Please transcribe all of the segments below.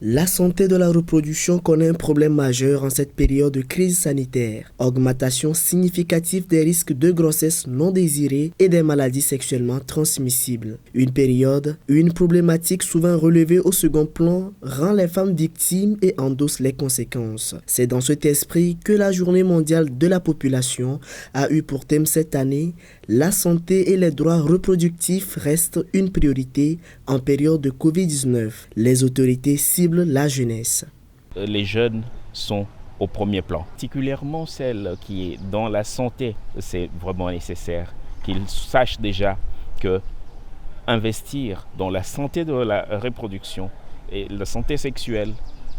La santé de la reproduction connaît un problème majeur en cette période de crise sanitaire. Augmentation significative des risques de grossesse non désirée et des maladies sexuellement transmissibles. Une problématique souvent relevée au second plan rend les femmes victimes et endosse les conséquences. C'est dans cet esprit que la Journée mondiale de la population a eu pour thème cette année « La santé et les droits reproductifs restent une priorité en période de Covid-19 ». Les autorités ciblent la jeunesse. Les jeunes sont au premier plan, particulièrement celles qui est dans la santé. C'est vraiment nécessaire qu'ils sachent déjà que investir dans la santé de la reproduction et la santé sexuelle,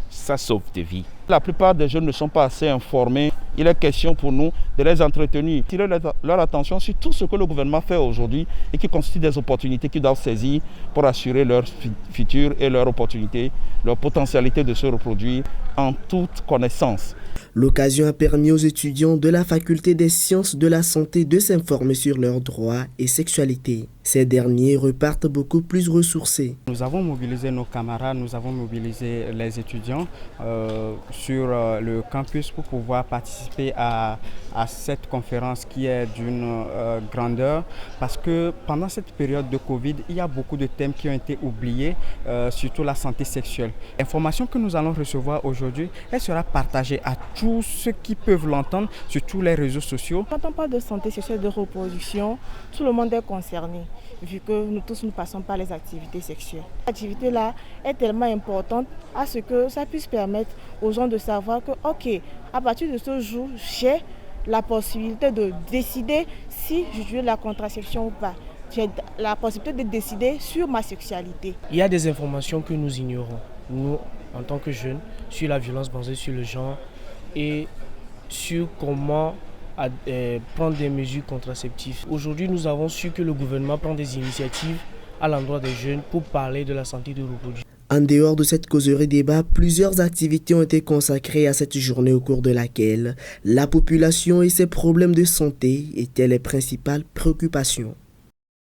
ça sauve des vies. La plupart des jeunes ne sont pas assez informés. Il est question pour nous de les entretenir, tirer leur attention sur tout ce que le gouvernement fait aujourd'hui et qui constitue des opportunités qu'ils doivent saisir pour assurer leur futur et leur opportunité, leur potentialité de se reproduire en toute connaissance. L'occasion a permis aux étudiants de la faculté des sciences de la santé de s'informer sur leurs droits et sexualité. Ces derniers repartent beaucoup plus ressourcés. Nous avons mobilisé nos camarades, nous avons mobilisé les étudiants sur le campus pour pouvoir participer à cette conférence qui est d'une grandeur parce que pendant cette période de Covid, il y a beaucoup de thèmes qui ont été oubliés, surtout la santé sexuelle. L'information que nous allons recevoir aujourd'hui, elle sera partagée à tous ceux qui peuvent l'entendre sur tous les réseaux sociaux. Quand on parle de santé sexuelle, de reproduction, tout le monde est concerné, vu que nous tous nous passons par les activités sexuelles. Cette activité-là est tellement importante à ce que ça puisse permettre aux gens de savoir que, ok, à partir de ce jour, j'ai la possibilité de décider si je veux la contraception ou pas. J'ai la possibilité de décider sur ma sexualité. Il y a des informations que nous ignorons, nous, en tant que jeunes, sur la violence basée sur le genre et sur comment prendre des mesures contraceptives. Aujourd'hui, nous avons su que le gouvernement prend des initiatives à l'endroit des jeunes pour parler de la santé de reproduction. En dehors de cette causerie débat, plusieurs activités ont été consacrées à cette journée au cours de laquelle la population et ses problèmes de santé étaient les principales préoccupations.